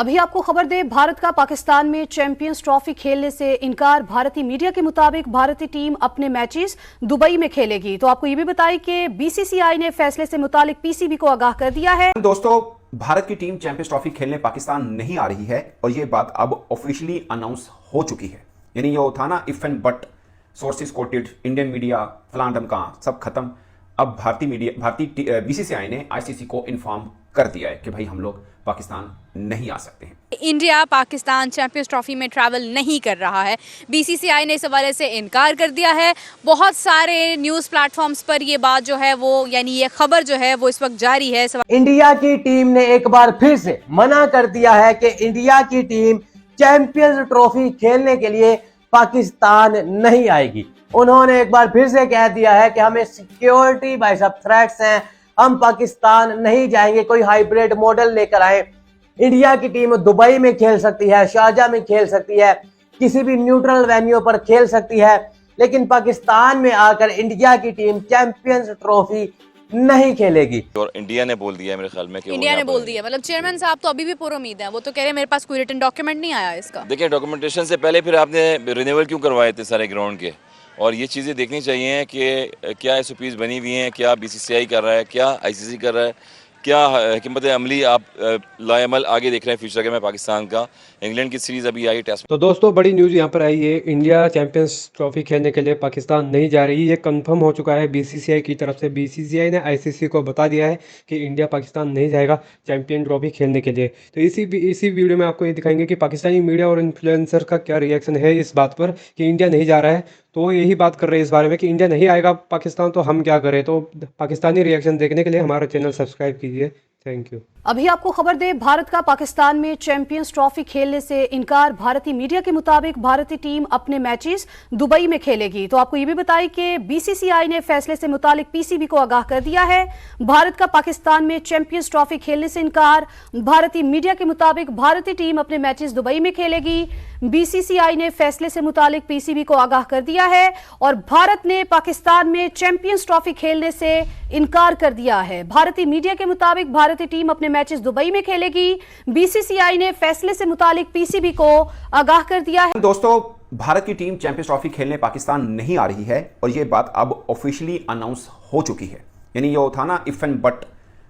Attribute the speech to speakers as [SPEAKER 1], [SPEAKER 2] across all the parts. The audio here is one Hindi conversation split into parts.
[SPEAKER 1] अभी आपको खबर दें, भारत का पाकिस्तान में चैंपियंस ट्रॉफी खेलने से इनकार। भारतीय मीडिया के मुताबिक भारतीय टीम अपने मैचेस दुबई में खेलेगी। तो आपको ये भी बताएं कि बीसीसीआई ने फैसले से मुतालिक पीसीबी को आगाह कर दिया है।
[SPEAKER 2] दोस्तों, भारत की टीम चैंपियंस ट्रॉफी खेलने पाकिस्तान नहीं आ रही है और ये बात अब ऑफिशियली अनाउंस हो चुकी है। यानी ये था ना if and but, sources coated, Indian media फलान ढमका सब खत्म। अब भारतीय बीसीसीआई ने आईसीसी को इन्फॉर्म कर दिया है कि भाई हम लोग पाकिस्तान नहीं आ सकते हैं।
[SPEAKER 3] इंडिया पाकिस्तान चैंपियंस ट्रॉफी में ट्रैवल नहीं कर रहा है। बीसीसीआई ने इस हवाले से इनकार कर दिया है। बहुत सारे न्यूज़ प्लेटफॉर्म्स पर ये बात जो है वो यानी ये खबर जो है वो इस वक्त जारी है।
[SPEAKER 4] इंडिया की टीम ने एक बार फिर से मना कर दिया है कि इंडिया की टीम चैंपियंस ट्रॉफी खेलने के लिए पाकिस्तान नहीं आएगी। उन्होंने एक बार फिर से कह दिया है कि हमें सिक्योरिटी भाई साहब थ्रेट्स हैं, हम पाकिस्तान नहीं जाएंगे। कोई हाइब्रिड मॉडल लेकर आए। इंडिया की टीम दुबई में खेल सकती है, शारजाह में खेल सकती है, किसी भी न्यूट्रल वेन्यू पर खेल सकती है, लेकिन पाकिस्तान में आकर इंडिया की टीम चैंपियंस ट्रॉफी नहीं खेलेगी।
[SPEAKER 5] और इंडिया ने बोल दिया है मेरे ख्याल में कि
[SPEAKER 3] इंडिया ने बोल दिया, मतलब चेयरमैन साहब तो अभी भी पूरी उम्मीद है। वो तो कह रहे हैं मेरे पास कोई रिटन डॉक्यूमेंट नहीं आया इसका।
[SPEAKER 5] देखिए, डॉक्यूमेंटेशन से पहले फिर आपने रिन्यूअल क्यों करवाए थे सारे ग्राउंड के, और ये चीज़ें देखनी चाहिए कि क्या एसओपीज़ बनी हुई हैं, क्या बीसीसीआई कर रहा है, क्या आईसीसी कर रहा है, क्या हिकमत अमली आप लाएमल आगे देख रहे हैं फ्यूचर के में पाकिस्तान का। इंग्लैंड की सीरीज़ अभी आई टेस्ट।
[SPEAKER 6] तो दोस्तों, बड़ी न्यूज़ यहाँ पर आई है। इंडिया चैंपियंस ट्रॉफी खेलने के लिए पाकिस्तान नहीं जा रही। ये कंफर्म हो चुका है बीसीसीआई की तरफ से। बीसीसीआई ने आईसीसी को बता दिया है कि इंडिया पाकिस्तान नहीं जाएगा चैंपियन ट्रॉफी खेलने के लिए। तो इसी वीडियो में आपको ये दिखाएंगे कि पाकिस्तानी मीडिया और इन्फ्लुएंसर का क्या रिएक्शन है इस बात पर कि इंडिया नहीं जा रहा है। तो यही बात कर रहे हैं इस बारे में कि इंडिया नहीं आएगा पाकिस्तान, तो हम क्या करें। तो पाकिस्तानी रिएक्शन देखने के लिए हमारा चैनल सब्सक्राइब कीजिए। Thank you.
[SPEAKER 1] अभी आपको खबर दें, भारत का पाकिस्तान में चैंपियंस ट्रॉफी खेलने से इनकार। भारतीय मीडिया के मुताबिक भारतीय टीम अपने मैचेस दुबई में खेलेगी। तो आपको ये भी बताएं कि बीसीसीआई ने फैसले से मुतालिक पीसीबी को आगाह कर दिया है। भारत का पाकिस्तान में चैंपियंस ट्रॉफी खेलने से इनकार। भारतीय मीडिया के मुताबिक भारतीय टीम अपने मैचेस दुबई में खेलेगी। बीसीसीआई ने फैसले से मुतालिक पीसीबी को आगाह कर दिया है और भारत ने पाकिस्तान में चैंपियंस ट्रॉफी खेलने से इनकार कर दिया है। भारतीय मीडिया के मुताबिक भारतीय टीम अपने मैचेस दुबई में खेलेगी। बीसीसीआई ने फैसले से मुतालिक पीसीबी को आगाह कर दिया है।
[SPEAKER 2] दोस्तों, भारत की टीम चैंपियंस ट्रॉफी खेलने पाकिस्तान नहीं आ रही है और ये बात अब ऑफिशियली अनाउंस हो चुकी है। यानी ये था ना if and but,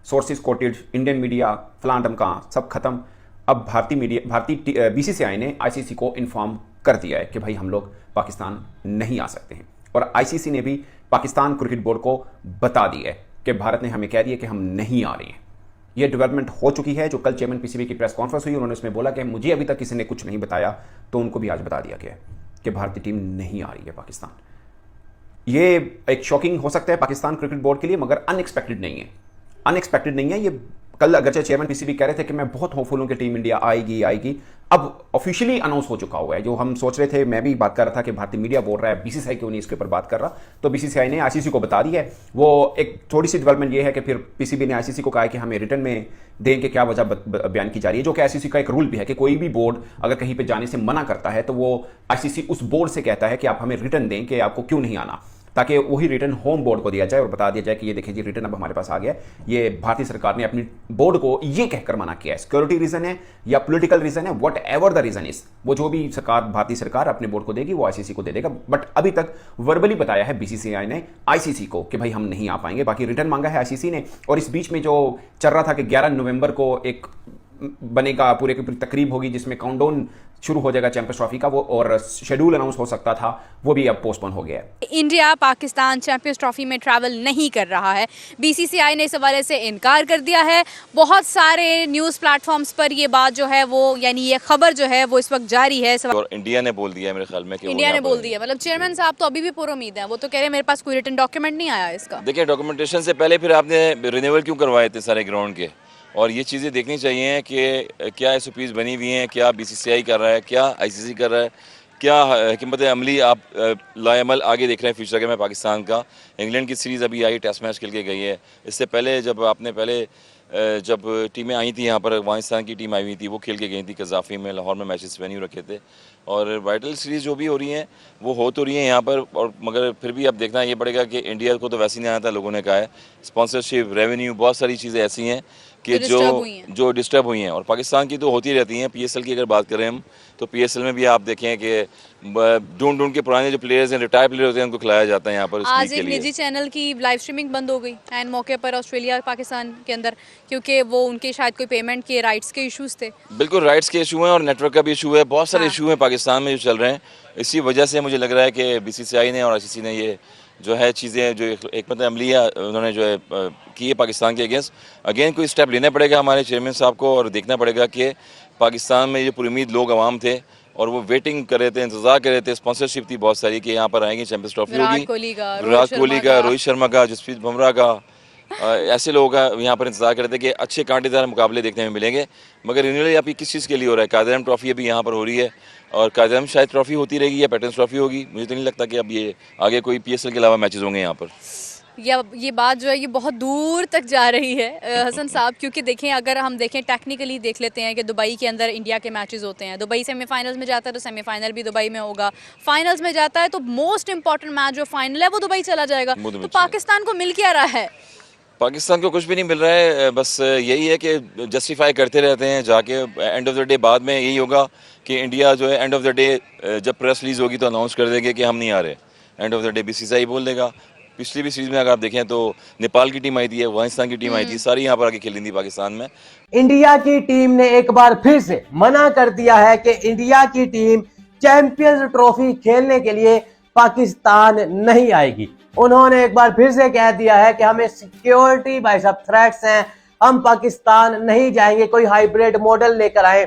[SPEAKER 2] sources coated, Indian media फलान ढमका सब खत्म। अब भारतीय बीसीसीआई ने आईसीसी को इन्फॉर्म कर दिया है कि भाई हम लोग पाकिस्तान नहीं आ सकते हैं। और आईसीसी ने भी पाकिस्तान क्रिकेट बोर्ड को बता दिया है कि भारत ने हमें कह दिया कि हम नहीं आ रहे हैं। ये डेवलपमेंट हो चुकी है। जो कल चेयरमैन पीसीबी की प्रेस कॉन्फ्रेंस हुई, उन्होंने उसमें बोला कि मुझे अभी तक किसी ने कुछ नहीं बताया, तो उनको भी आज बता दिया गया है कि भारतीय टीम नहीं आ रही है पाकिस्तान। ये एक शॉकिंग हो सकता है पाकिस्तान क्रिकेट बोर्ड के लिए, मगर अनएक्सपेक्टेड नहीं है। अनएक्सपेक्टेड नहीं है ये। कल अगरचे चेयरमैन पीसीबी कह रहे थे कि मैं बहुत होपफुल हूं कि टीम इंडिया आएगी, अब ऑफिशियली अनाउंस हो चुका हुआ है। जो हम सोच रहे थे, मैं भी बात कर रहा था कि भारतीय मीडिया बोल रहा है, बीसीसीआई क्यों नहीं इसके ऊपर बात कर रहा, तो बीसीसीआई ने आईसीसी को बता दी है। वो एक थोड़ी सी डेवलपमेंट ये है कि फिर पीसीबी ने आईसीसी को कहा है कि हमें रिटर्न में दें कि क्या वजह बयान की जा रही है। जो कि आईसीसी का एक रूल भी है कि कोई भी बोर्ड अगर कहीं पर जाने से मना करता है तो वो आईसीसी उस बोर्ड से कहता है कि आप हमें रिटर्न दें कि आपको क्यों नहीं आना, ताकि वही रिटर्न होम बोर्ड को दिया जाए और बता दिया जाए कि ये देखिए जी रिटर्न अब हमारे पास आ गया। ये भारतीय सरकार ने अपनी बोर्ड को ये कहकर मना किया है। सिक्योरिटी रीजन है या पॉलिटिकल रीजन है, whatever the reason is, वो जो भी भारतीय सरकार अपने बोर्ड को देगी वो आईसीसी को दे देगा। बट अभी तक वर्बली बताया है बीसीसीआई ने आईसीसी को कि भाई हम नहीं आ पाएंगे। बाकी रिटर्न मांगा है आईसीसी ने। और इस बीच में जो चल रहा था कि 11 नवंबर को एक बनेगा, पूरे की पूरी तकरीब होगी जिसमें काउंटडाउन शुरू हो जाएगा चैंपियंस ट्रॉफी का, वो और शेड्यूल अनाउंस हो सकता था, वो भी अब पोस्टपोन हो गया है।
[SPEAKER 3] इंडिया पाकिस्तान चैंपियंस ट्रॉफी में ट्रैवल नहीं कर रहा है। बीसीसीआई ने इस हवाले से इनकार कर दिया है। बहुत सारे न्यूज़ प्लेटफॉर्म्स पर ये बात जो है वो यानी ये खबर जो है वो इस वक्त जारी है।
[SPEAKER 5] और इंडिया ने बोल दिया है मेरे ख्याल में कि
[SPEAKER 3] इंडिया ने बोल दिया, मतलब चेयरमैन साहब तो अभी भी पूरी उम्मीद है। वो तो कह रहे हैं मेरे पास कोई रिटन डॉक्यूमेंट नहीं आया इसका।
[SPEAKER 5] देखिए, डॉक्यूमेंटेशन से पहले फिर आपने रिन्यूअल क्यों करवाए थे सारे ग्राउंड के, और ये चीज़ें देखनी चाहिए कि क्या एसओपीज़ बनी हुई हैं, क्या बीसीसीआई कर रहा है, क्या आईसीसी कर रहा है, क्या हिकमत अमली आप लाएमल आगे देख रहे हैं फ्यूचर के में पाकिस्तान का। इंग्लैंड की सीरीज़ अभी आई, टेस्ट मैच खेल के गई है। इससे पहले जब टीमें आई थी यहाँ पर, अफगानिस्तान की टीम आई हुई थी, वो खेल के गई थी कज़ाफ़ी में, लाहौर में मैचेस वेन्यू रखे थे। और वाइटल सीरीज़ जो भी हो रही हैं वो हो तो रही हैं यहाँ पर, और मगर फिर भी अब देखना ये पड़ेगा कि इंडिया को तो वैसे ही नहीं आना था, लोगों ने कहा है। स्पॉन्सरशिप, रेवेन्यू, बहुत सारी चीज़ें ऐसी हैं कि
[SPEAKER 3] जो
[SPEAKER 5] डिस्टर्ब हुई हैं। और पाकिस्तान की तो होती रहती हैं। पीएसएल की अगर बात करें हम, तो पीएसएल में भी आप देखें कि ढूंढ के पुराने जो प्लेयर्स हैं, रिटायर्ड प्लेयर होते हैं, उनको खिलाया जाता है यहाँ पर इस
[SPEAKER 3] आज
[SPEAKER 5] लीग के
[SPEAKER 3] एक
[SPEAKER 5] लिए।
[SPEAKER 3] निजी चैनल की लाइव स्ट्रीमिंग बंद हो गई एन मौके पर ऑस्ट्रेलिया पाकिस्तान के अंदर, क्योंकि वो उनके शायद कोई पेमेंट के राइट्स के इश्यूज थे।
[SPEAKER 5] बिल्कुल राइट्स के इशू हैं और नेटवर्क का भी इशू है। बहुत सारे
[SPEAKER 3] हाँ।
[SPEAKER 5] इशू हैं पाकिस्तान में जो चल रहे हैं। इसी वजह से मुझे लग रहा है कि बीसीसीआई ने और आईसीसी ने ये जो है चीज़ें जो एक मतलब अमलिया उन्होंने जो है की है पाकिस्तान के अगेंस्ट, अगेन कोई स्टेप लेना पड़ेगा हमारे चेयरमैन साहब को और देखना पड़ेगा कि पाकिस्तान में ये पुरुमीद लोग आवाम थे और वो वेटिंग कर रहे थे, इंतजार कर रहे थे, स्पॉन्सरशिप थी बहुत सारी कि यहाँ पर आएंगे, चैंपियंस ट्रॉफी होगी, विराट कोहली का, रोहित शर्मा का, जसप्रीत बुमराह का, ऐसे लोग यहाँ पर इंतजार कर रहे थे कि अच्छे कांटेदार मुकाबले देखने में मिलेंगे। मगर रिन्यूअल अभी किस चीज़ के लिए हो रहा है? कायदे-ए-आज़म ट्रॉफी अभी यहाँ पर हो रही है और कायदे-ए-आज़म शायद ट्रॉफी होती रहेगी या पैटर्न्स ट्रॉफी होगी। मुझे तो नहीं लगता कि अब ये आगे कोई पीएसएल के अलावा मैचेस होंगे यहाँ पर।
[SPEAKER 3] या ये बात जो है ये बहुत दूर तक जा रही है हसन साहब, क्योंकि देखें अगर हम देखें टेक्निकली देख लेते हैं कि दुबई के अंदर इंडिया के मैचेस होते हैं। दुबई सेमीफाइनल्स में जाता है तो सेमीफाइनल भी दुबई में होगा, फाइनल्स में जाता है तो मोस्ट इंपॉर्टेंट मैच जो फाइनल है वो दुबई चला जाएगा। तो पाकिस्तान को मिल क्या रहा है?
[SPEAKER 5] पाकिस्तान को कुछ भी नहीं मिल रहा है। बस यही है कि जस्टिफाई करते रहते हैं जाके। एंड ऑफ द डे बाद में यही होगा कि इंडिया जो है एंड ऑफ द डे जब प्रेस रिलीज होगी तो अनाउंस कर देंगे कि हम नहीं आ रहे। End of the day BCCI बोल देगा। पिछली भी सीरीज में अगर आप देखें तो नेपाल की टीम आई थी, अफगानिस्तान की टीम आई थी, सारी यहाँ पर आके खेली थी पाकिस्तान में।
[SPEAKER 4] इंडिया की टीम ने एक बार फिर से मना कर दिया है कि इंडिया की टीम चैंपियंस ट्रॉफी खेलने के लिए पाकिस्तान नहीं आएगी। उन्होंने एक बार फिर से कह दिया है कि हमें सिक्योरिटी भाई साहब थ्रेट्स हैं, हम पाकिस्तान नहीं जाएंगे। कोई हाइब्रिड मॉडल लेकर आए।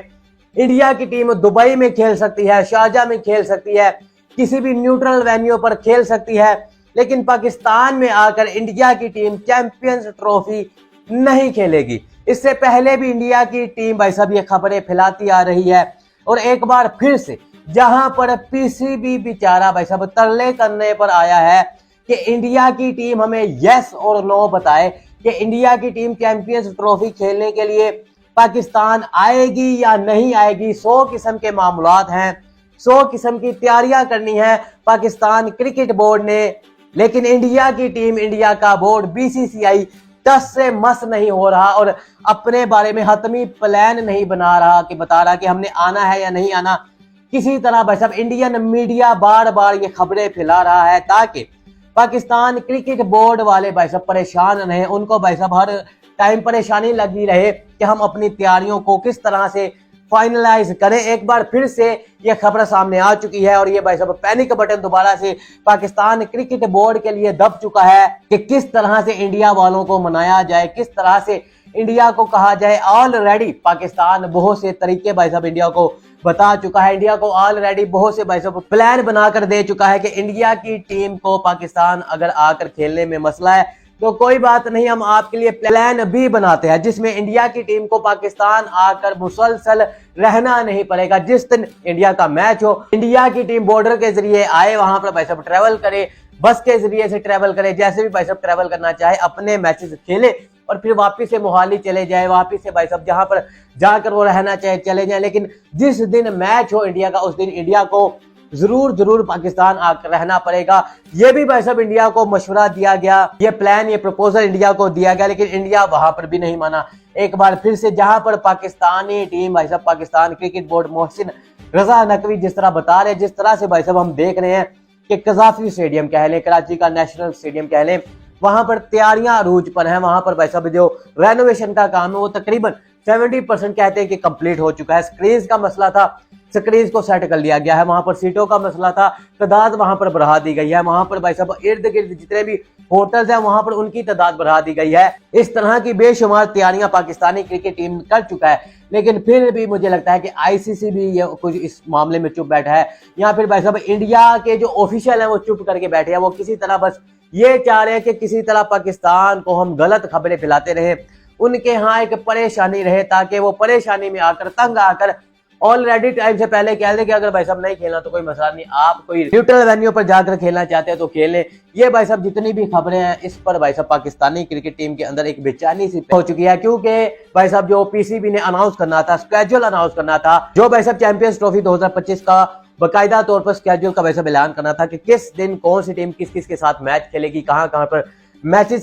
[SPEAKER 4] इंडिया की टीम दुबई में खेल सकती है, शारजा में खेल सकती है, किसी भी न्यूट्रल वेन्यू पर खेल सकती है, लेकिन पाकिस्तान में आकर इंडिया की टीम चैंपियंस ट्रॉफी नहीं खेलेगी। इससे पहले भी इंडिया की टीम भाई साहब ये खबरें फैलाती आ रही है और एक बार फिर से जहां पर पीसीबी बेचारा भाई साहब तरले करने पर आया है कि इंडिया की टीम हमें यस और नो बताए कि इंडिया की टीम चैंपियंस ट्रॉफी खेलने के लिए पाकिस्तान आएगी या नहीं आएगी। 100 किस्म के मामलात हैं, 100 किस्म की तैयारियां करनी है पाकिस्तान क्रिकेट बोर्ड ने, लेकिन इंडिया की टीम, इंडिया का बोर्ड बीसीसीआई 10 से मस नहीं हो रहा और अपने बारे में हतमी प्लान नहीं बना रहा कि बता रहा कि हमने आना है या नहीं आना। किसी तरह भाई साहब इंडियन मीडिया बार बार ये खबरें फैला रहा है ताकि पाकिस्तान क्रिकेट बोर्ड वाले भाई साहब परेशान रहे। उनको भाई साहब हर टाइम परेशानी लगी रहे कि हम अपनी तैयारियों को किस तरह से फाइनलाइज करें। एक बार फिर से ये खबर सामने आ चुकी है और ये भाई साहब पैनिक बटन दोबारा से पाकिस्तान क्रिकेट बोर्ड के लिए दब चुका है कि किस तरह से इंडिया वालों को मनाया जाए, किस तरह से इंडिया को कहा जाए। ऑलरेडी पाकिस्तान बहुत से तरीके भाई साहब इंडिया को बता चुका है, इंडिया को ऑलरेडी बहुत से भाई साहब प्लान बनाकर दे चुका है कि इंडिया की टीम को पाकिस्तान अगर आकर खेलने में मसला है तो कोई बात नहीं, हम आपके लिए प्लान भी बनाते हैं जिसमें इंडिया की टीम को पाकिस्तान आकर मुसलसल रहना नहीं पड़ेगा। जिस दिन इंडिया का मैच हो, इंडिया की टीम बॉर्डर के जरिए आए, वहां पर भाई साहब ट्रेवल करे, बस के जरिए से ट्रेवल करे, जैसे भी भाई साहब ट्रेवल करना चाहे, अपने मैचेस खेले और फिर वापिस से मोहाली चले जाए, वापिस से भाई साहब जहां पर जाकर वो रहना चाहे चले जाए। लेकिन जिस दिन मैच हो इंडिया का, उस दिन इंडिया को जरूर पाकिस्तान आकर रहना पड़ेगा। ये भी भाई साहब इंडिया को मशवरा दिया गया, ये प्लान, ये प्रपोजल इंडिया को दिया गया, लेकिन इंडिया वहां पर भी नहीं माना। एक बार फिर से जहां पर पाकिस्तानी टीम भाई साहब, पाकिस्तान क्रिकेट बोर्ड मोहसिन रजा नकवी जिस तरह बता रहे, जिस तरह से भाई साहब हम देख रहे हैं कि कजाफी स्टेडियम कह लें, कराची का नेशनल स्टेडियम कह लें, वहां पर तैयारियां अरूज पर हैं। वहां पर भाई साहब जो रेनोवेशन का काम है वो तकरीबन 70% कहते हैं कि कंप्लीट हो चुका है। स्क्रीन का मसला था, स्क्रीन को सेट कर लिया गया है। वहां पर सीटों का मसला था, तादाद वहां पर बढ़ा दी गई है। वहां पर भाई साहब इर्द गिर्द जितने भी होटल्स हैं वहां पर उनकी तादाद बढ़ा दी गई है। इस तरह की बेशुमार तैयारियां पाकिस्तानी क्रिकेट टीम कर चुका है, लेकिन फिर भी मुझे लगता है कि आईसीसी भी ये कुछ इस मामले में चुप बैठा है, या फिर भाई साहब इंडिया के जो ऑफिशियल हैं वो चुप करके बैठे हैं। वो किसी तरह बस ये चाह रहे हैं कि किसी तरह पाकिस्तान को हम गलत खबरें फैलाते रहे, उनके यहाँ एक परेशानी रहे, ताकि वो परेशानी में आकर, तंग आकर ऑलरेडी टाइम से पहले कह दे कि अगर भाई साहब नहीं खेलना तो कोई मसला नहीं, आप कोई न्यूट्रल वेन्यू पर जाकर खेलना चाहते हैं तो खेलें। ये भाई साहब जितनी भी खबरें हैं इस पर भाई साहब पाकिस्तानी क्रिकेट टीम के अंदर एक बेचैनी सी हो चुकी है, क्योंकि भाई साहब जो पीसीबी ने अनाउंस करना था, स्केड्यूल अनाउंस करना था, जो भाई साहब चैंपियंस ट्रॉफी 2025 का बाकायदा तौर पर स्केड्यूल का वैसा ऐलान करना था कि किस दिन कौन सी टीम किस किस के साथ मैच खेलेगी, कहां पर मैचेस